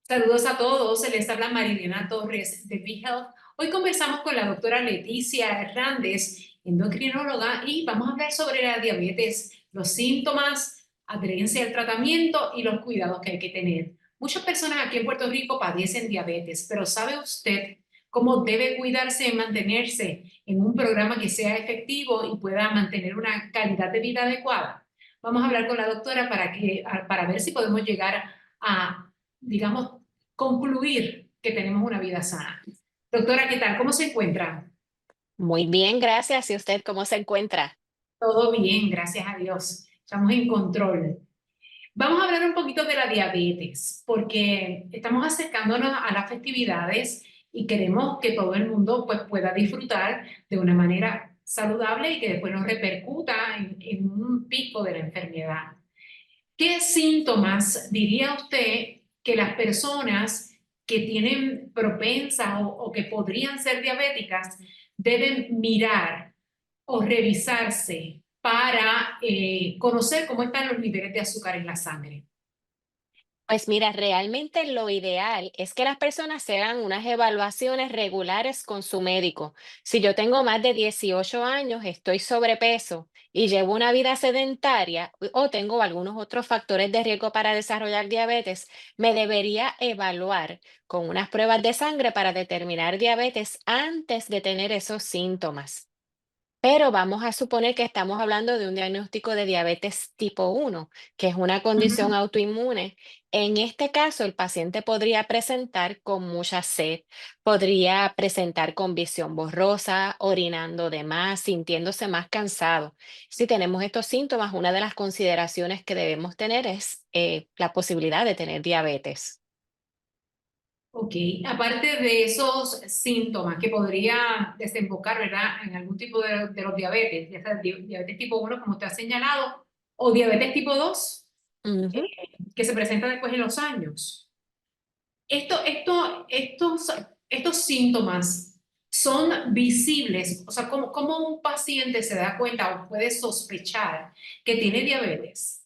Saludos a todos, se les habla Marilena Torres de BeHealth. Hoy conversamos con la doctora Leticia Hernández, endocrinóloga, y vamos a hablar sobre la diabetes, los síntomas, adherencia al tratamiento y los cuidados que hay que tener. Muchas personas aquí en Puerto Rico padecen diabetes, pero ¿sabe usted cómo debe cuidarse y mantenerse en un programa que sea efectivo y pueda mantener una calidad de vida adecuada? Vamos a hablar con la doctora para ver si podemos llegar a, digamos, concluir que tenemos una vida sana. Doctora, ¿qué tal? ¿Cómo se encuentra? Muy bien, gracias. ¿Y usted cómo se encuentra? Todo bien, gracias a Dios. Estamos en control. Vamos a hablar un poquito de la diabetes, porque estamos acercándonos a las festividades y queremos que todo el mundo pues, pueda disfrutar de una manera saludable y que después nos repercuta en un pico de la enfermedad. ¿Qué síntomas diría usted que las personas que tienen propensa o que podrían ser diabéticas deben mirar o revisarse para conocer cómo están los niveles de azúcar en la sangre? Pues mira, realmente lo ideal es que las personas se hagan unas evaluaciones regulares con su médico. Si yo tengo más de 18 años, estoy sobrepeso y llevo una vida sedentaria o tengo algunos otros factores de riesgo para desarrollar diabetes, me debería evaluar con unas pruebas de sangre para determinar diabetes antes de tener esos síntomas. Pero vamos a suponer que estamos hablando de un diagnóstico de diabetes tipo 1, que es una condición Ujú. autoinmune. En este caso, el paciente podría presentar con mucha sed, podría presentar con visión borrosa, orinando de más, sintiéndose más cansado. Si tenemos estos síntomas, una de las consideraciones que debemos tener es la posibilidad de tener diabetes. Ok, aparte de esos síntomas que podría desembocar, ¿verdad?, en algún tipo de los diabetes, ya sea diabetes tipo 1, como usted ha señalado, o diabetes tipo 2, Ujú. que se presenta después en los años. Estos síntomas son visibles, o sea, ¿cómo un paciente se da cuenta o puede sospechar que tiene diabetes?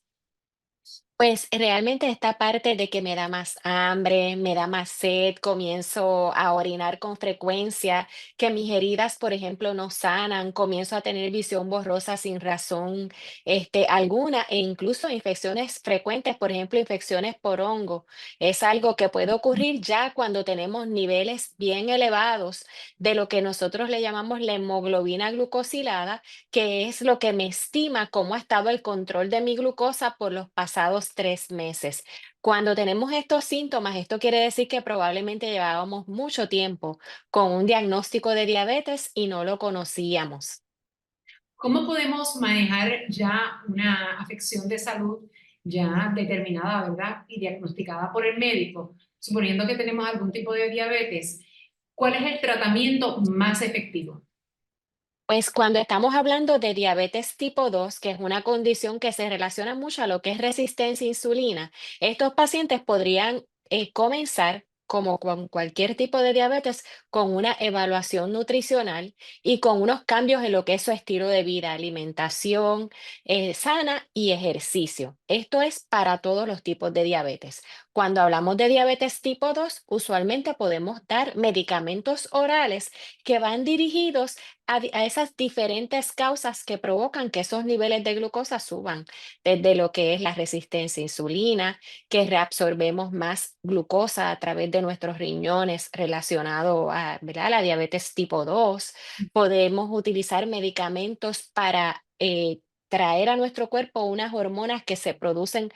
Pues realmente esta parte de que me da más hambre, me da más sed, comienzo a orinar con frecuencia, que mis heridas, por ejemplo, no sanan, comienzo a tener visión borrosa sin razón, alguna, e incluso infecciones frecuentes, por ejemplo, infecciones por hongo. Es algo que puede ocurrir ya cuando tenemos niveles bien elevados de lo que nosotros le llamamos la hemoglobina glucosilada, que es lo que me estima cómo ha estado el control de mi glucosa por los pasados 3 meses. Cuando tenemos estos síntomas, esto quiere decir que probablemente llevábamos mucho tiempo con un diagnóstico de diabetes y no lo conocíamos. ¿Cómo podemos manejar ya una afección de salud ya determinada, ¿verdad? Y diagnosticada por el médico, suponiendo que tenemos algún tipo de diabetes? ¿Cuál es el tratamiento más efectivo? Pues cuando estamos hablando de diabetes tipo 2, que es una condición que se relaciona mucho a lo que es resistencia a insulina, estos pacientes podrían comenzar, como con cualquier tipo de diabetes, con una evaluación nutricional y con unos cambios en lo que es su estilo de vida, alimentación sana y ejercicio. Esto es para todos los tipos de diabetes. Cuando hablamos de diabetes tipo 2, usualmente podemos dar medicamentos orales que van dirigidos a esas diferentes causas que provocan que esos niveles de glucosa suban, desde lo que es la resistencia a insulina, que reabsorbemos más glucosa a través de nuestros riñones relacionado a, ¿verdad?, la diabetes tipo 2. Podemos utilizar medicamentos para traer a nuestro cuerpo unas hormonas que se producen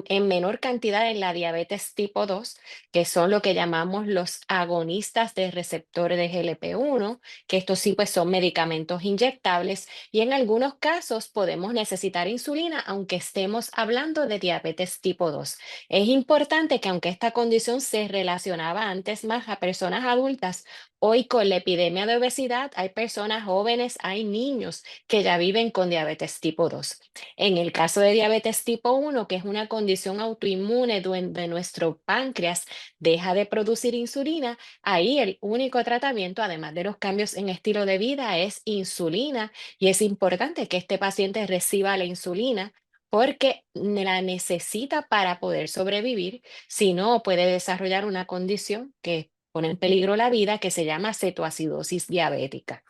en menor cantidad en la diabetes tipo 2, que son lo que llamamos los agonistas de receptores de GLP-1, que estos sí pues son medicamentos inyectables y en algunos casos podemos necesitar insulina aunque estemos hablando de diabetes tipo 2. Es importante que aunque esta condición se relacionaba antes más a personas adultas, hoy con la epidemia de obesidad hay personas jóvenes, hay niños que ya viven con diabetes tipo 2. En el caso de diabetes tipo 1, que es una condición autoinmune donde nuestro páncreas deja de producir insulina, ahí el único tratamiento, además de los cambios en estilo de vida, es insulina y es importante que este paciente reciba la insulina porque la necesita para poder sobrevivir, si no puede desarrollar una condición que pone en peligro la vida que se llama cetoacidosis diabética.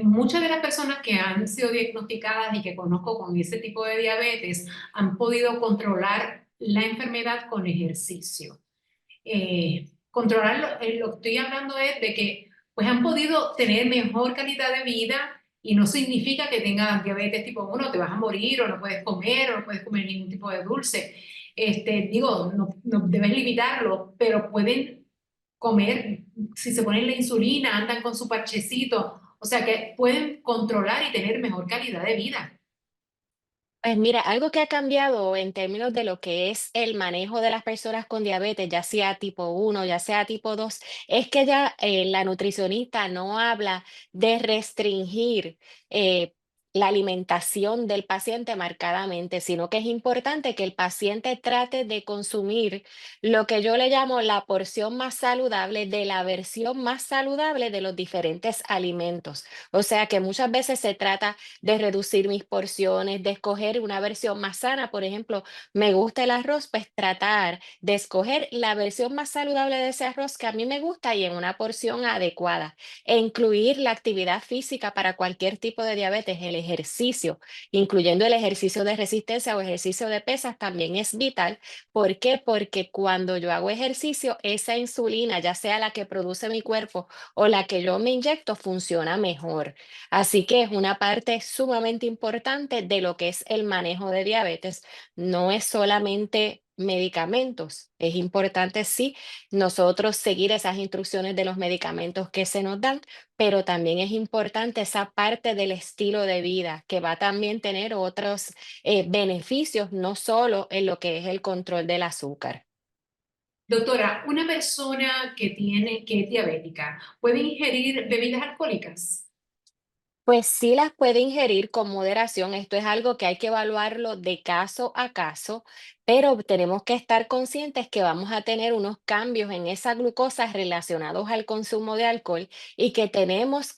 Muchas de las personas que han sido diagnosticadas y que conozco con ese tipo de diabetes han podido controlar la enfermedad con ejercicio. Controlar lo que estoy hablando es de que pues han podido tener mejor calidad de vida y no significa que tengan diabetes tipo 1, te vas a morir o no puedes comer ningún tipo de dulce. Digo, no debes limitarlo, pero pueden comer, si se ponen la insulina, andan con su parchecito, o sea que pueden controlar y tener mejor calidad de vida. Pues mira, algo que ha cambiado en términos de lo que es el manejo de las personas con diabetes, ya sea tipo 1, ya sea tipo 2, es que ya la nutricionista no habla de restringir la alimentación del paciente marcadamente, sino que es importante que el paciente trate de consumir lo que yo le llamo la porción más saludable de la versión más saludable de los diferentes alimentos. O sea que muchas veces se trata de reducir mis porciones, de escoger una versión más sana. Por ejemplo, me gusta el arroz, pues tratar de escoger la versión más saludable de ese arroz que a mí me gusta y en una porción adecuada. E incluir la actividad física para cualquier tipo de diabetes, el ejercicio, incluyendo el ejercicio de resistencia o ejercicio de pesas, también es vital. ¿Por qué? Porque cuando yo hago ejercicio, esa insulina, ya sea la que produce mi cuerpo o la que yo me inyecto, funciona mejor. Así que es una parte sumamente importante de lo que es el manejo de diabetes. No es solamente medicamentos. Es importante, sí, nosotros seguir esas instrucciones de los medicamentos que se nos dan, pero también es importante esa parte del estilo de vida que va a también tener otros beneficios, no solo en lo que es el control del azúcar. Doctora, una persona que es diabética, ¿puede ingerir bebidas alcohólicas? Pues sí las puede ingerir con moderación. Esto es algo que hay que evaluarlo de caso a caso, pero tenemos que estar conscientes que vamos a tener unos cambios en esa glucosa relacionados al consumo de alcohol y que tenemos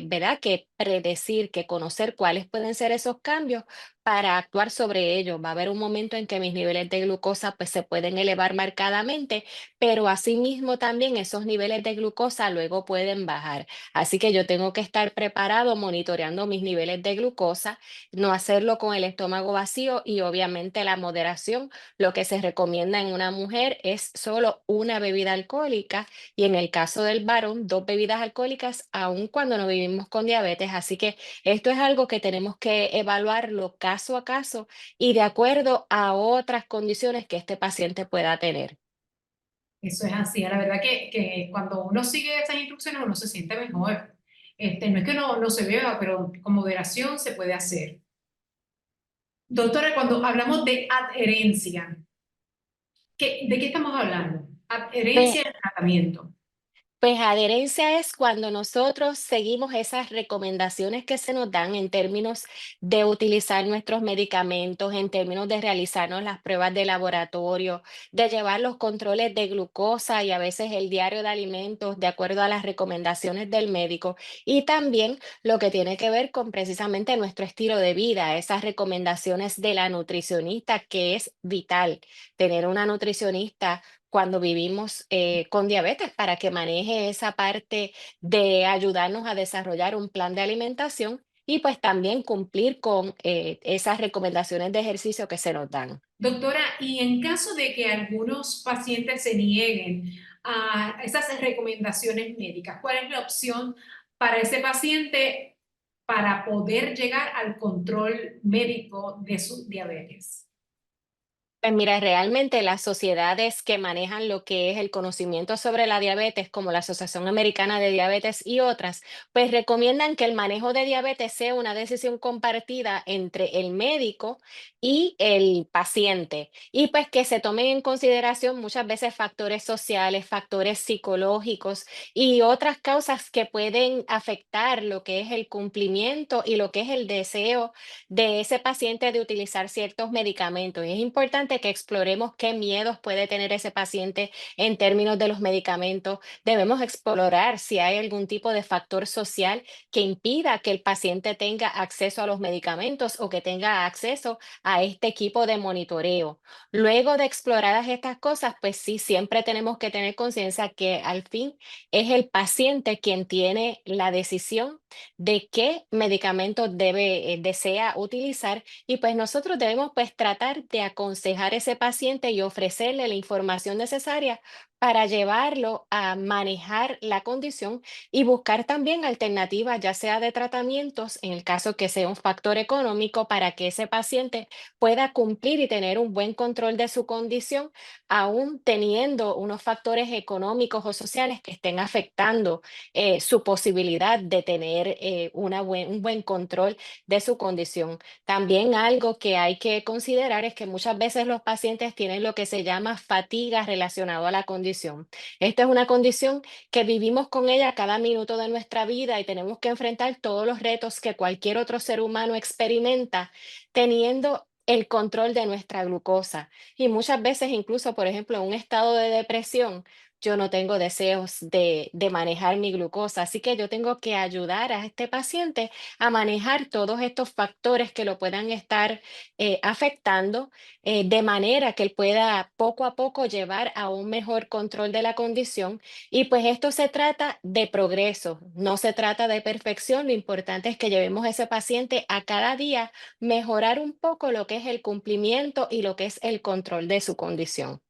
¿verdad? Que predecir, que conocer cuáles pueden ser esos cambios para actuar sobre ellos. Va a haber un momento en que mis niveles de glucosa pues se pueden elevar marcadamente, pero asimismo también esos niveles de glucosa luego pueden bajar. Así que yo tengo que estar preparado monitoreando mis niveles de glucosa, no hacerlo con el estómago vacío y obviamente la moderación. Lo que se recomienda en una mujer es solo una bebida alcohólica y en el caso del varón, dos bebidas alcohólicas, aun cuando no vivimos con diabetes. Así que esto es algo que tenemos que evaluarlo caso a caso y de acuerdo a otras condiciones que este paciente pueda tener. Eso es así. La verdad que cuando uno sigue esas instrucciones uno se siente mejor. No es que no se beba, pero con moderación se puede hacer. Doctora, cuando hablamos de adherencia, ¿de qué estamos hablando? Adherencia al tratamiento. Pues adherencia es cuando nosotros seguimos esas recomendaciones que se nos dan en términos de utilizar nuestros medicamentos, en términos de realizarnos las pruebas de laboratorio, de llevar los controles de glucosa y a veces el diario de alimentos de acuerdo a las recomendaciones del médico. Y también lo que tiene que ver con precisamente nuestro estilo de vida, esas recomendaciones de la nutricionista, que es vital tener una nutricionista cuando vivimos con diabetes para que maneje esa parte de ayudarnos a desarrollar un plan de alimentación y pues también cumplir con esas recomendaciones de ejercicio que se nos dan. Doctora, y en caso de que algunos pacientes se nieguen a esas recomendaciones médicas, ¿cuál es la opción para ese paciente para poder llegar al control médico de su diabetes? Pues mira, realmente las sociedades que manejan lo que es el conocimiento sobre la diabetes, como la Asociación Americana de Diabetes y otras, pues recomiendan que el manejo de diabetes sea una decisión compartida entre el médico y el paciente, y pues que se tomen en consideración muchas veces factores sociales, factores psicológicos y otras causas que pueden afectar lo que es el cumplimiento y lo que es el deseo de ese paciente de utilizar ciertos medicamentos. Es importante importante que exploremos qué miedos puede tener ese paciente en términos de los medicamentos. Debemos explorar si hay algún tipo de factor social que impida que el paciente tenga acceso a los medicamentos o que tenga acceso a este equipo de monitoreo. Luego de exploradas estas cosas, pues sí, siempre tenemos que tener conciencia que al fin es el paciente quien tiene la decisión de qué medicamento desea utilizar, y pues nosotros debemos pues tratar de aconsejar a ese paciente y ofrecerle la información necesaria para llevarlo a manejar la condición y buscar también alternativas, ya sea de tratamientos, en el caso que sea un factor económico, para que ese paciente pueda cumplir y tener un buen control de su condición, aún teniendo unos factores económicos o sociales que estén afectando su posibilidad de tener un buen control de su condición. También algo que hay que considerar es que muchas veces los pacientes tienen lo que se llama fatiga relacionado a la condición. Esta es una condición que vivimos con ella cada minuto de nuestra vida y tenemos que enfrentar todos los retos que cualquier otro ser humano experimenta teniendo el control de nuestra glucosa. Y muchas veces, incluso, por ejemplo, en un estado de depresión, yo no tengo deseos de manejar mi glucosa, así que yo tengo que ayudar a este paciente a manejar todos estos factores que lo puedan estar afectando, de manera que él pueda poco a poco llevar a un mejor control de la condición. Y pues esto se trata de progreso, no se trata de perfección. Lo importante es que llevemos a ese paciente a cada día mejorar un poco lo que es el cumplimiento y lo que es el control de su condición.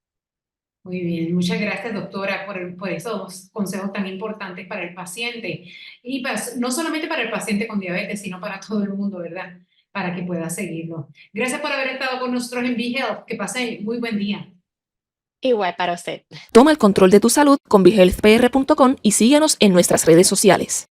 Muy bien, muchas gracias, doctora, por esos consejos tan importantes para el paciente. Y no solamente para el paciente con diabetes, sino para todo el mundo, ¿verdad? Para que pueda seguirlo. Gracias por haber estado con nosotros en BeHealth. Que pase muy buen día. Igual para usted. Toma el control de tu salud con BeHealthPR.com y síguenos en nuestras redes sociales.